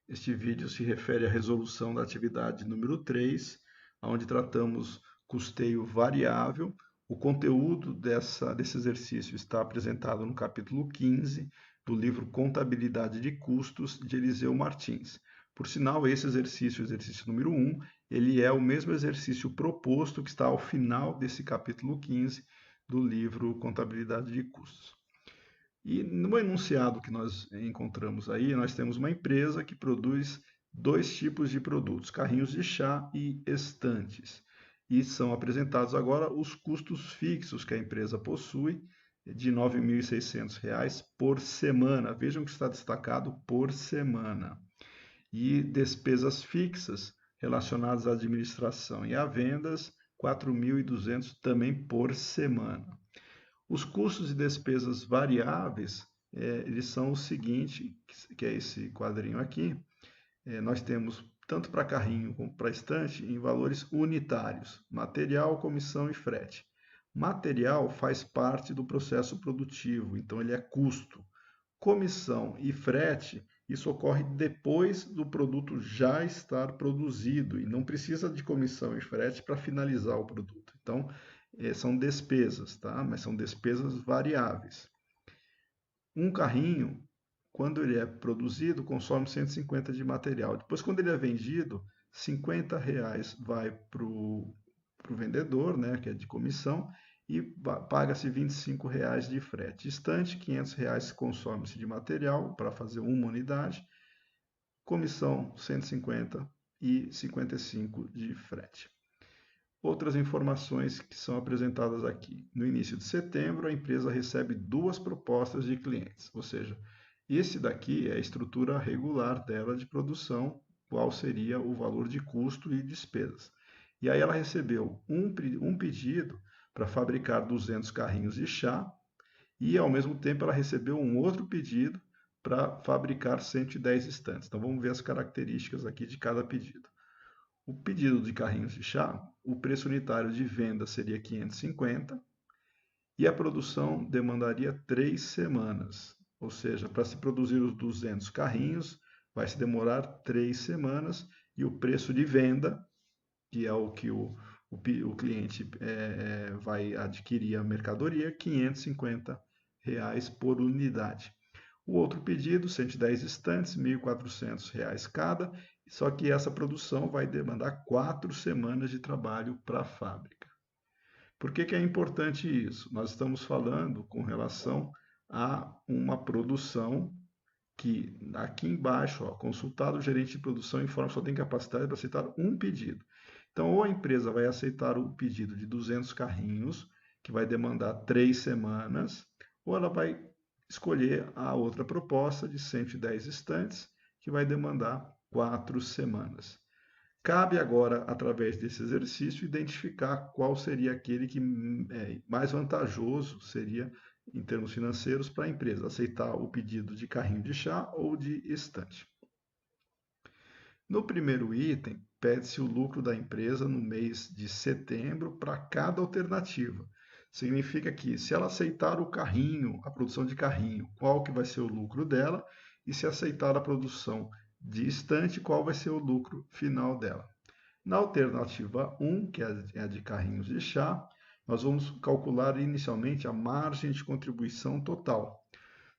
Este vídeo se refere à resolução da atividade número 3, onde tratamos custeio variável. O conteúdo desse exercício está apresentado no capítulo 15 do livro Contabilidade de Custos, de Eliseu Martins. Por sinal, esse exercício, o exercício número 1, ele é o mesmo exercício proposto que está ao final desse capítulo 15 do livro Contabilidade de Custos. E no enunciado que nós encontramos aí, nós temos uma empresa que produz dois tipos de produtos, carrinhos de chá e estantes. E são apresentados agora os custos fixos que a empresa possui, de R$ 9.600 por semana. Vejam que está destacado por semana. E despesas fixas relacionadas à administração e a vendas, 4.200 também por semana. Os custos e despesas variáveis, eles são o seguinte, que é esse quadrinho aqui. Nós temos tanto para carrinho como para estante em valores unitários, material, comissão e frete. Material faz parte do processo produtivo, então ele é custo. Comissão e frete, isso ocorre depois do produto já estar produzido e não precisa de comissão e frete para finalizar o produto. Então, são despesas, tá? Mas são despesas variáveis. Um carrinho, quando ele é produzido, consome 150 de material. Depois, quando ele é vendido, R$ 50 vai para o vendedor, né, que é de comissão, e paga-se R$ 25 de frete. Estante, R$ 500 consome-se de material para fazer uma unidade, comissão 150 e 55 de frete. Outras informações que são apresentadas aqui. No início de setembro, a empresa recebe duas propostas de clientes, ou seja, esse daqui é a estrutura regular dela de produção, qual seria o valor de custo e despesas. E aí ela recebeu um pedido para fabricar 200 carrinhos de chá e, ao mesmo tempo, ela recebeu um outro pedido para fabricar 110 estantes. Então, vamos ver as características aqui de cada pedido. O pedido de carrinhos de chá, o preço unitário de venda seria 550 e a produção demandaria 3 semanas. Ou seja, para se produzir os 200 carrinhos, vai se demorar 3 semanas e o preço de venda, que é o que o cliente vai adquirir a mercadoria, R$ 550 por unidade. O outro pedido, 110 estantes, R$ 1.400 cada, só que essa produção vai demandar 4 semanas de trabalho para a fábrica. Por que é importante isso? Nós estamos falando com relação a uma produção que aqui embaixo, ó, consultado o gerente de produção informa que só tem capacidade para aceitar um pedido. Então, ou a empresa vai aceitar o pedido de 200 carrinhos, que vai demandar 3 semanas, ou ela vai escolher a outra proposta de 110 estantes, que vai demandar 4 semanas. Cabe agora, através desse exercício, identificar qual seria aquele que mais vantajoso seria em termos financeiros para a empresa, aceitar o pedido de carrinho de chá ou de estante. No primeiro item, pede-se o lucro da empresa no mês de setembro para cada alternativa. Significa que se ela aceitar o carrinho, a produção de carrinho, qual que vai ser o lucro dela, e se aceitar a produção de estante, qual vai ser o lucro final dela. Na alternativa 1, que é a de carrinhos de chá, nós vamos calcular inicialmente a margem de contribuição total.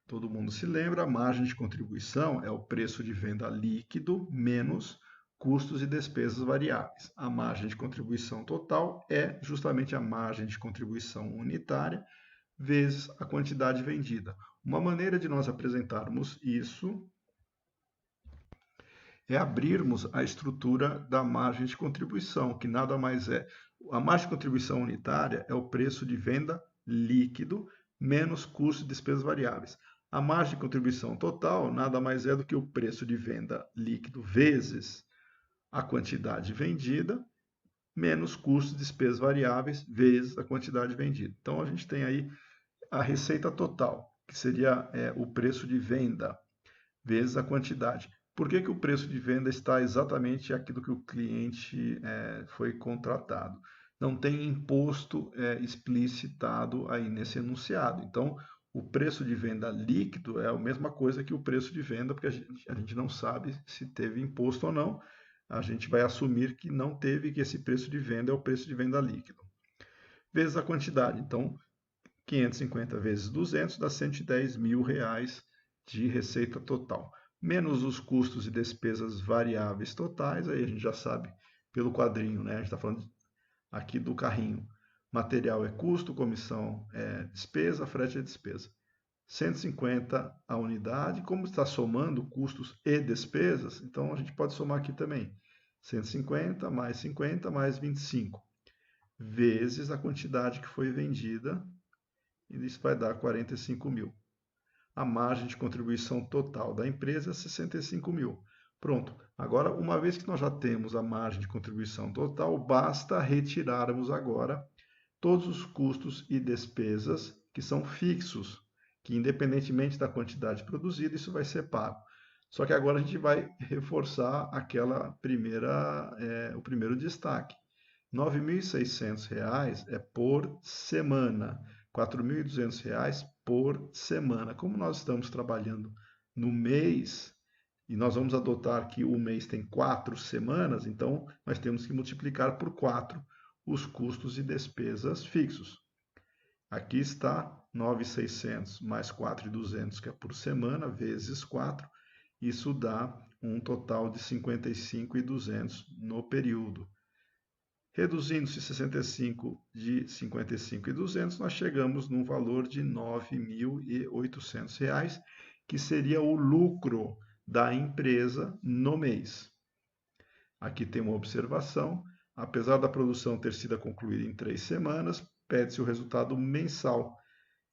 Todo mundo se lembra, a margem de contribuição é o preço de venda líquido menos custos e despesas variáveis. A margem de contribuição total é justamente a margem de contribuição unitária vezes a quantidade vendida. Uma maneira de nós apresentarmos isso é abrirmos a estrutura da margem de contribuição, que nada mais é. A margem de contribuição unitária é o preço de venda líquido menos custos e despesas variáveis. A margem de contribuição total nada mais é do que o preço de venda líquido vezes a quantidade vendida menos custos e despesas variáveis vezes a quantidade vendida. Então, a gente tem aí a receita total, que seria o preço de venda vezes a quantidade. Por que o preço de venda está exatamente aquilo que o cliente foi contratado? Não tem imposto explicitado aí nesse enunciado. Então, O preço de venda líquido é a mesma coisa que o preço de venda, porque a gente não sabe se teve imposto ou não. A gente vai assumir que não teve, que esse preço de venda é o preço de venda líquido. Vezes a quantidade. Então, 550 vezes 200 dá 110 mil reais de receita total. Menos os custos e despesas variáveis totais, aí a gente já sabe pelo quadrinho, né? A gente está falando aqui do carrinho. Material é custo, comissão é despesa, frete é despesa. 150 a unidade, como está somando custos e despesas, então a gente pode somar aqui também. 150 mais 50 mais 25, vezes a quantidade que foi vendida, e isso vai dar 45 mil. A margem de contribuição total da empresa é 65 mil. Pronto. Agora, uma vez que nós já temos a margem de contribuição total, basta retirarmos agora todos os custos e despesas que são fixos, que independentemente da quantidade produzida, isso vai ser pago. Só que agora a gente vai reforçar o primeiro destaque. R$ 9.600 é por semana, R$ 4.200 por semana. Como nós estamos trabalhando no mês, e nós vamos adotar que o mês tem 4 semanas, então nós temos que multiplicar por 4 os custos e despesas fixos. Aqui está 9.600 mais 4.200, que é por semana, vezes 4. Isso dá um total de 55.200 no período. Reduzindo-se 65 de 55.200, nós chegamos num valor de R$ 9.800, que seria o lucro da empresa no mês. Aqui tem uma observação. Apesar da produção ter sido concluída em 3 semanas, pede-se o resultado mensal,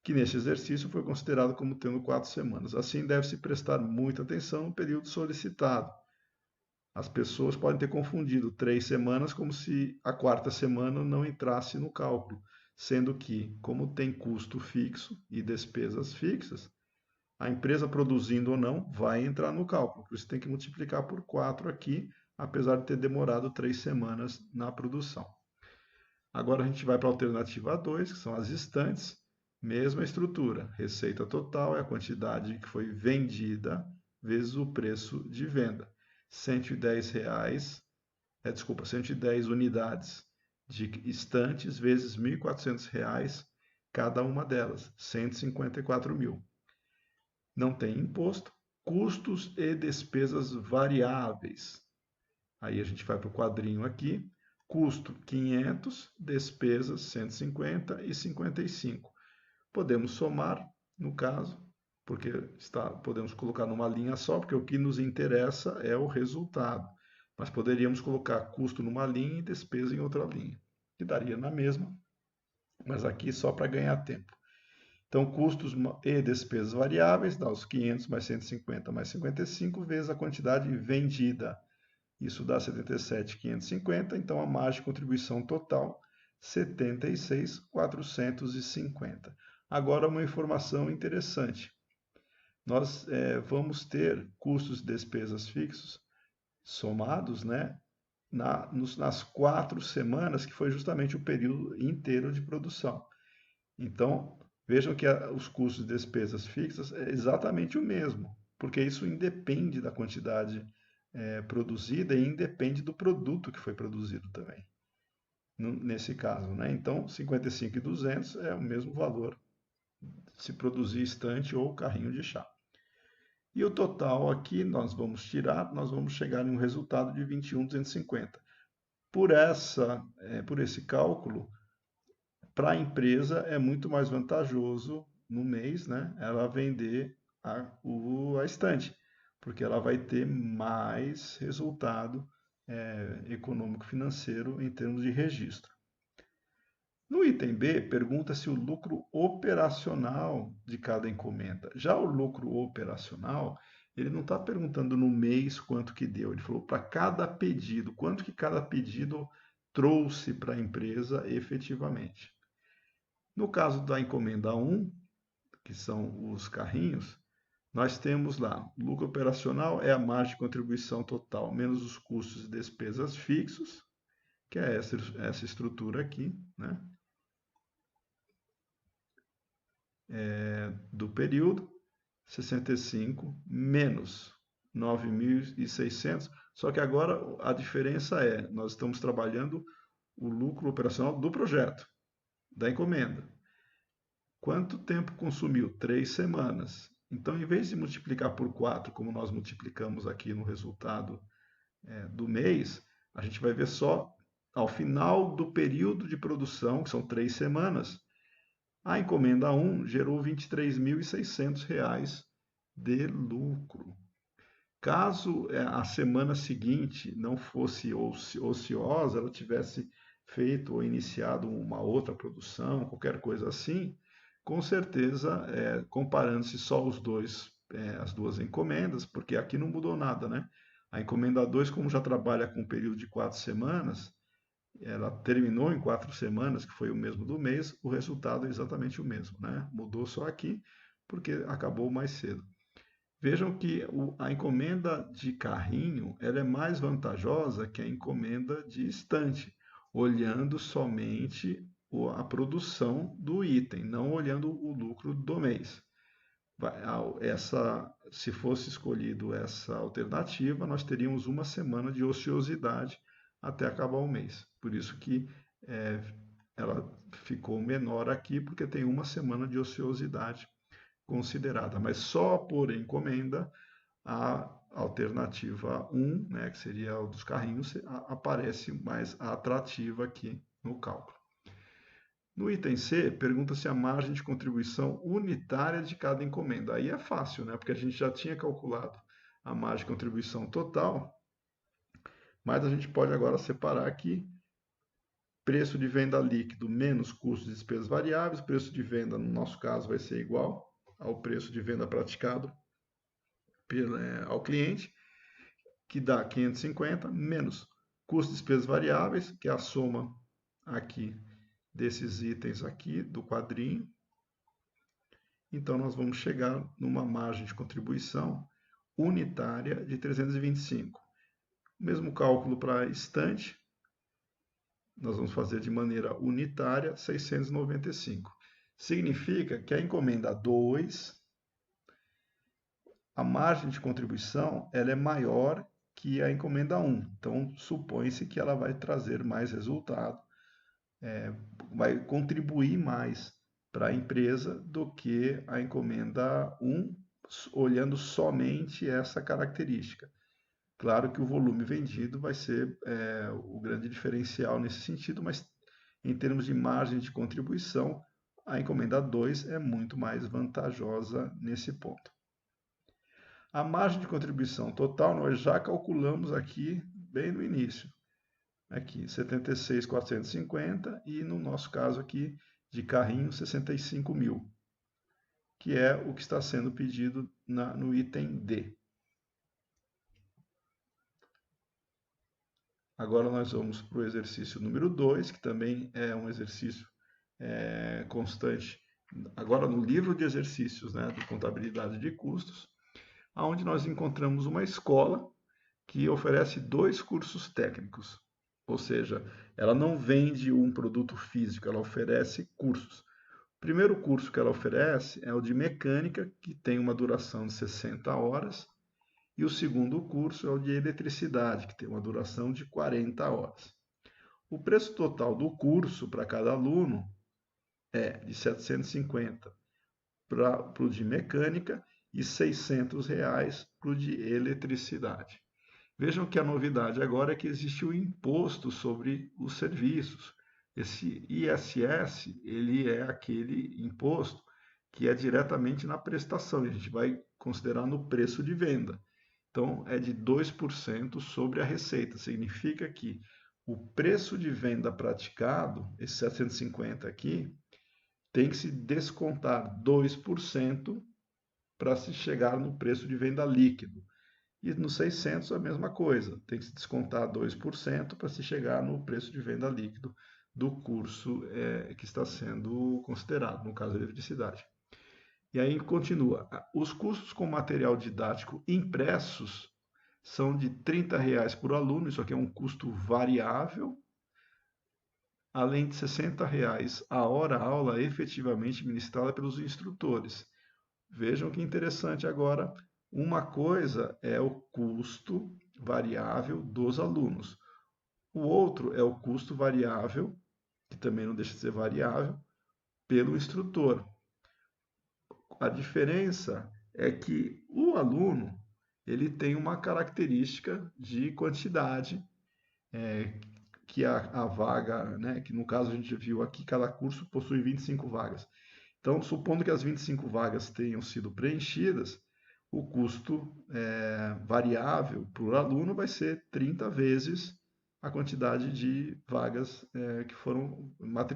que neste exercício foi considerado como tendo 4 semanas. Assim, deve-se prestar muita atenção no período solicitado. As pessoas podem ter confundido 3 semanas como se a 4ª semana não entrasse no cálculo, sendo que, como tem custo fixo e despesas fixas, a empresa produzindo ou não vai entrar no cálculo. Por isso tem que multiplicar por 4 aqui, apesar de ter demorado 3 semanas na produção. Agora a gente vai para a alternativa 2, que são as estantes. Mesma estrutura. Receita total é a quantidade que foi vendida vezes o preço de venda. R$ 110 unidades de estantes vezes R$ 1.400 cada uma delas, 154 mil. Não tem imposto, custos e despesas variáveis. Aí a gente vai para o quadrinho aqui, custo 500, despesas 150 e 55. Podemos somar, no caso, porque podemos colocar numa linha só, porque o que nos interessa é o resultado. Mas poderíamos colocar custo numa linha e despesa em outra linha, que daria na mesma, mas aqui só para ganhar tempo. Então, custos e despesas variáveis dá os 500 mais 150 mais 55 vezes a quantidade vendida. Isso dá 77.550, então a margem de contribuição total 76.450. Agora uma informação interessante. Nós vamos ter custos e despesas fixos somados, né, nas 4 semanas, que foi justamente o período inteiro de produção. Então, vejam que os custos e despesas fixas é exatamente o mesmo, porque isso independe da quantidade produzida e independe do produto que foi produzido também, nesse caso, né? Então, 55.200 é o mesmo valor se produzir estante ou carrinho de chá. E o total aqui nós vamos chegar em um resultado de 21.250. Por esse cálculo, para a empresa é muito mais vantajoso no mês, né, ela vender a estante, porque ela vai ter mais resultado econômico-financeiro em termos de registro. No item B, pergunta-se o lucro operacional de cada encomenda. Já o lucro operacional, ele não está perguntando no mês quanto que deu, ele falou para cada pedido, quanto que cada pedido trouxe para a empresa efetivamente. No caso da encomenda 1, que são os carrinhos, nós temos lá, o lucro operacional é a margem de contribuição total menos os custos e despesas fixos, que é essa estrutura aqui, né? do período, 65 menos 9.600. Só que agora a diferença é, nós estamos trabalhando o lucro operacional do projeto, da encomenda. Quanto tempo consumiu? 3 semanas. Então, em vez de multiplicar por 4, como nós multiplicamos aqui no resultado do mês, a gente vai ver só ao final do período de produção, que são 3 semanas, a encomenda 1 gerou R$ 23.600 de lucro. Caso a semana seguinte não fosse ociosa, ela tivesse feito ou iniciado uma outra produção, qualquer coisa assim, com certeza, comparando-se só as duas encomendas, porque aqui não mudou nada, né? A encomenda 2, como já trabalha com um período de 4 semanas, ela terminou em 4 semanas, que foi o mesmo do mês, o resultado é exatamente o mesmo, né? Mudou só aqui, porque acabou mais cedo. Vejam que a encomenda de carrinho ela é mais vantajosa que a encomenda de estante, olhando somente a produção do item, não olhando o lucro do mês. Se fosse escolhido essa alternativa, nós teríamos uma semana de ociosidade até acabar o mês. Por isso que é, ela ficou menor aqui, porque tem uma semana de ociosidade considerada. Mas só por encomenda, a alternativa 1, né, que seria o dos carrinhos, aparece mais atrativa aqui no cálculo. No item C, pergunta-se a margem de contribuição unitária de cada encomenda. Aí é fácil, né? Porque a gente já tinha calculado a margem de contribuição total, mas a gente pode agora separar aqui preço de venda líquido menos custos e despesas variáveis. Preço de venda, no nosso caso, vai ser igual ao preço de venda praticado ao cliente, que dá 550, menos custos e despesas variáveis, que é a soma aqui desses itens aqui do quadrinho. Então, nós vamos chegar numa margem de contribuição unitária de 325. O mesmo cálculo para estante, nós vamos fazer de maneira unitária, 695. Significa que a encomenda 2, a margem de contribuição ela é maior que a encomenda 1. Então, supõe-se que ela vai trazer mais resultado, vai contribuir mais para a empresa do que a encomenda 1, olhando somente essa característica. Claro que o volume vendido vai ser o grande diferencial nesse sentido, mas em termos de margem de contribuição, a encomenda 2 é muito mais vantajosa nesse ponto. A margem de contribuição total nós já calculamos aqui bem no início. Aqui, 76.450 e no nosso caso aqui de carrinho, 65 mil, que é o que está sendo pedido no item D. Agora nós vamos para o exercício número 2, que também é um exercício constante, agora no livro de exercícios, né, de contabilidade de custos, onde nós encontramos uma escola que oferece 2 cursos técnicos. Ou seja, ela não vende um produto físico, ela oferece cursos. O primeiro curso que ela oferece é o de mecânica, que tem uma duração de 60 horas, e o segundo curso é o de eletricidade, que tem uma duração de 40 horas. O preço total do curso para cada aluno é de R$ 750 para o de mecânica e R$ 600 para o de eletricidade. Vejam que a novidade agora é que existe o imposto sobre os serviços. Esse ISS, ele é aquele imposto que é diretamente na prestação, e a gente vai considerar no preço de venda. Então, é de 2% sobre a receita. Significa que o preço de venda praticado, esse 750 aqui, tem que se descontar 2% para se chegar no preço de venda líquido. E no 600 a mesma coisa, tem que se descontar 2% para se chegar no preço de venda líquido do curso que está sendo considerado, no caso da eletricidade. E aí continua, os custos com material didático impressos são de R$ 30 por aluno, isso aqui é um custo variável, além de R$ 60 a hora aula efetivamente ministrada pelos instrutores. Vejam que interessante agora, uma coisa é o custo variável dos alunos. O outro é o custo variável, que também não deixa de ser variável, pelo instrutor. A diferença é que o aluno ele tem uma característica de quantidade, que a vaga, né, que no caso a gente viu aqui, cada curso possui 25 vagas. Então, supondo que as 25 vagas tenham sido preenchidas, o custo variável por aluno vai ser 30 vezes a quantidade de vagas que foram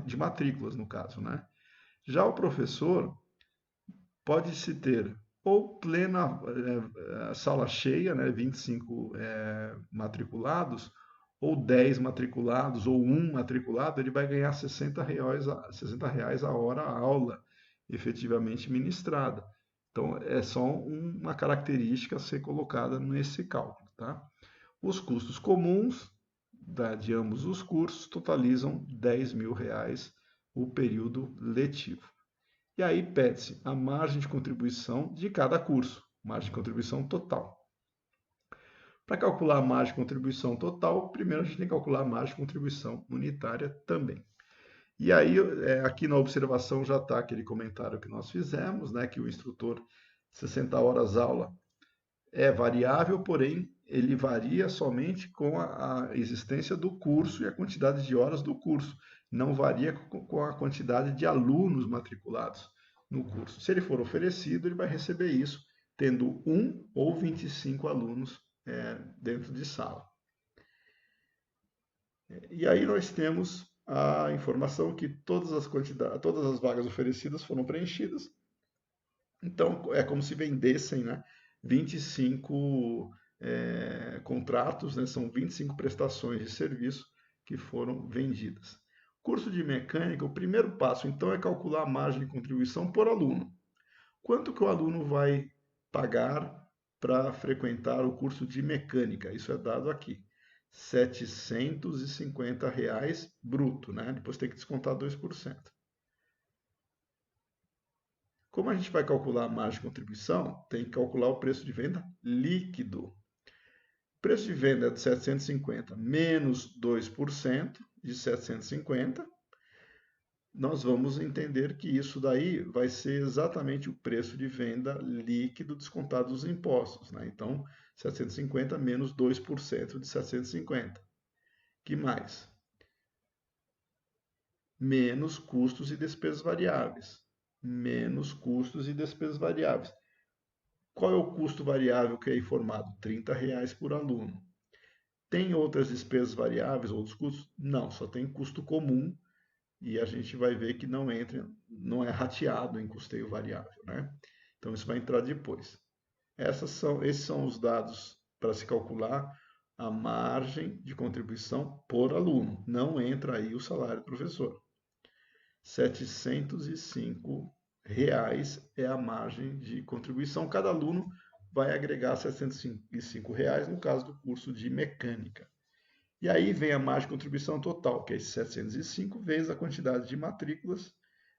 de matrículas, no caso, né? Já o professor pode-se ter ou plena sala cheia, né, 25 matriculados, ou 10 matriculados, ou um matriculado, ele vai ganhar R$ 60 a hora a aula efetivamente ministrada. Então, é só uma característica a ser colocada nesse cálculo. Tá? Os custos comuns de ambos os cursos totalizam R$ 10.000 o período letivo. E aí pede-se a margem de contribuição de cada curso, margem de contribuição total. Para calcular a margem de contribuição total, primeiro a gente tem que calcular a margem de contribuição unitária também. E aí, aqui na observação já está aquele comentário que nós fizemos, né, que o instrutor 60 horas aula é variável, porém ele varia somente com a existência do curso e a quantidade de horas do curso. Não varia com a quantidade de alunos matriculados no curso. Se ele for oferecido, ele vai receber isso, tendo 1 ou 25 alunos dentro de sala. E aí nós temos a informação que todas as vagas oferecidas foram preenchidas. Então, é como se vendessem, né, 25 contratos, né, são 25 prestações de serviço que foram vendidas. Curso de mecânica, o primeiro passo, então, é calcular a margem de contribuição por aluno. Quanto que o aluno vai pagar para frequentar o curso de mecânica? Isso é dado aqui. R$ 750 bruto, né? Depois tem que descontar 2%. Como a gente vai calcular a margem de contribuição, tem que calcular o preço de venda líquido. O preço de venda é de 750 menos 2% de 750. Nós vamos entender que isso daí vai ser exatamente o preço de venda líquido descontado os impostos. Né? Então, 750 menos 2% de 750. Que mais? Menos custos e despesas variáveis. Menos custos e despesas variáveis. Qual é o custo variável que é informado? R$ 30 por aluno. Tem outras despesas variáveis, outros custos? Não, só tem custo comum e a gente vai ver que não é rateado em custeio variável, né? Então isso vai entrar depois. Esses são os dados para se calcular a margem de contribuição por aluno. Não entra aí o salário do professor. R$ 705 é a margem de contribuição. Cada aluno vai agregar R$ 705 no caso do curso de mecânica. E aí vem a margem de contribuição total, que é 705 vezes a quantidade de matrículas,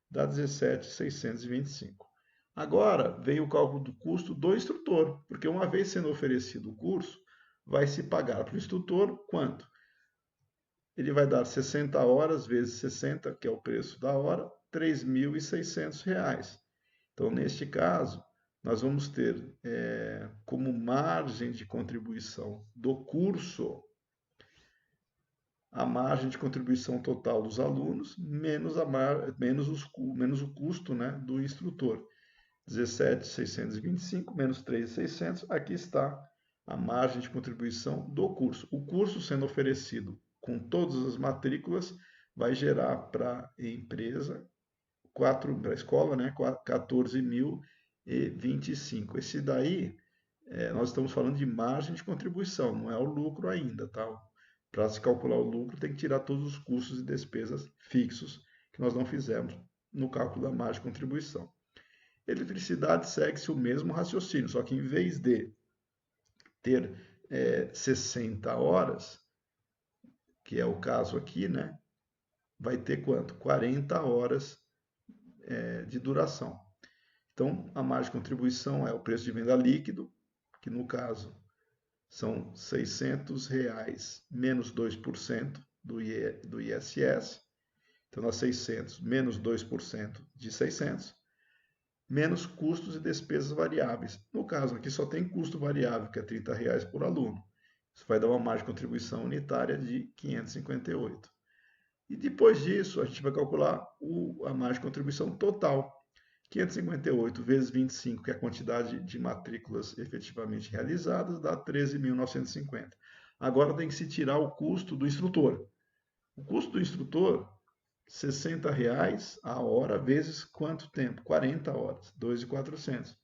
dá 17.625. Agora vem o cálculo do custo do instrutor, porque uma vez sendo oferecido o curso, vai se pagar para o instrutor quanto? Ele vai dar 60 horas vezes 60, que é o preço da hora, R$ 3.600. Então, neste caso, nós vamos ter como margem de contribuição do curso a margem de contribuição total dos alunos menos o custo, né, do instrutor. 17.625 menos 3.600, aqui está a margem de contribuição do curso. O curso sendo oferecido com todas as matrículas vai gerar para a empresa, para a escola, né, 14.025. Esse daí, nós estamos falando de margem de contribuição, não é o lucro ainda, tá? Para se calcular o lucro, tem que tirar todos os custos e despesas fixos que nós não fizemos no cálculo da margem de contribuição. Eletricidade segue-se o mesmo raciocínio, só que em vez de ter 60 horas, que é o caso aqui, né? vai ter quanto? 40 horas de duração. Então, a margem de contribuição é o preço de venda líquido, que no caso são R$ 600 menos 2% do ISS. Então, nós 600 menos 2% de 600, menos custos e despesas variáveis. No caso aqui só tem custo variável, que é R$ 30 por aluno. Isso vai dar uma margem de contribuição unitária de 558. E depois disso, a gente vai calcular a margem de contribuição total. 558 vezes 25, que é a quantidade de matrículas efetivamente realizadas, dá 13.950. Agora tem que se tirar o custo do instrutor. O custo do instrutor, R$ 60 a hora vezes quanto tempo? 40 horas, 2.400.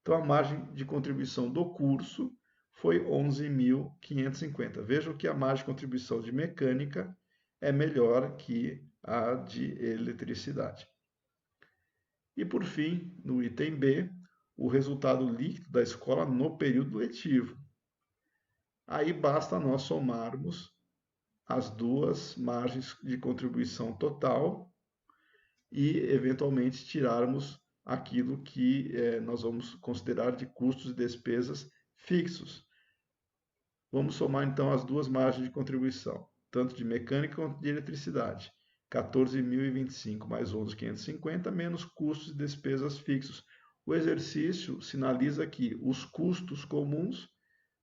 Então a margem de contribuição do curso foi 11.550. Vejam que a margem de contribuição de mecânica é melhor que a de eletricidade. E por fim, no item B, o resultado líquido da escola no período letivo. Aí basta nós somarmos as duas margens de contribuição total e, eventualmente, tirarmos aquilo que nós vamos considerar de custos e despesas fixos. Vamos somar, então, as duas margens de contribuição, tanto de mecânica quanto de eletricidade. 14.025 mais 11.550 menos custos e despesas fixos. O exercício sinaliza que os custos comuns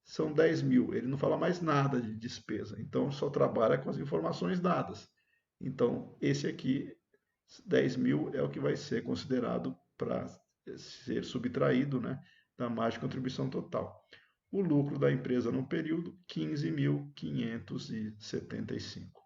são 10.000. Ele não fala mais nada de despesa, então só trabalha com as informações dadas. Então, esse aqui, 10.000, é o que vai ser considerado para ser subtraído, né, da margem de contribuição total. O lucro da empresa no período, 15.575.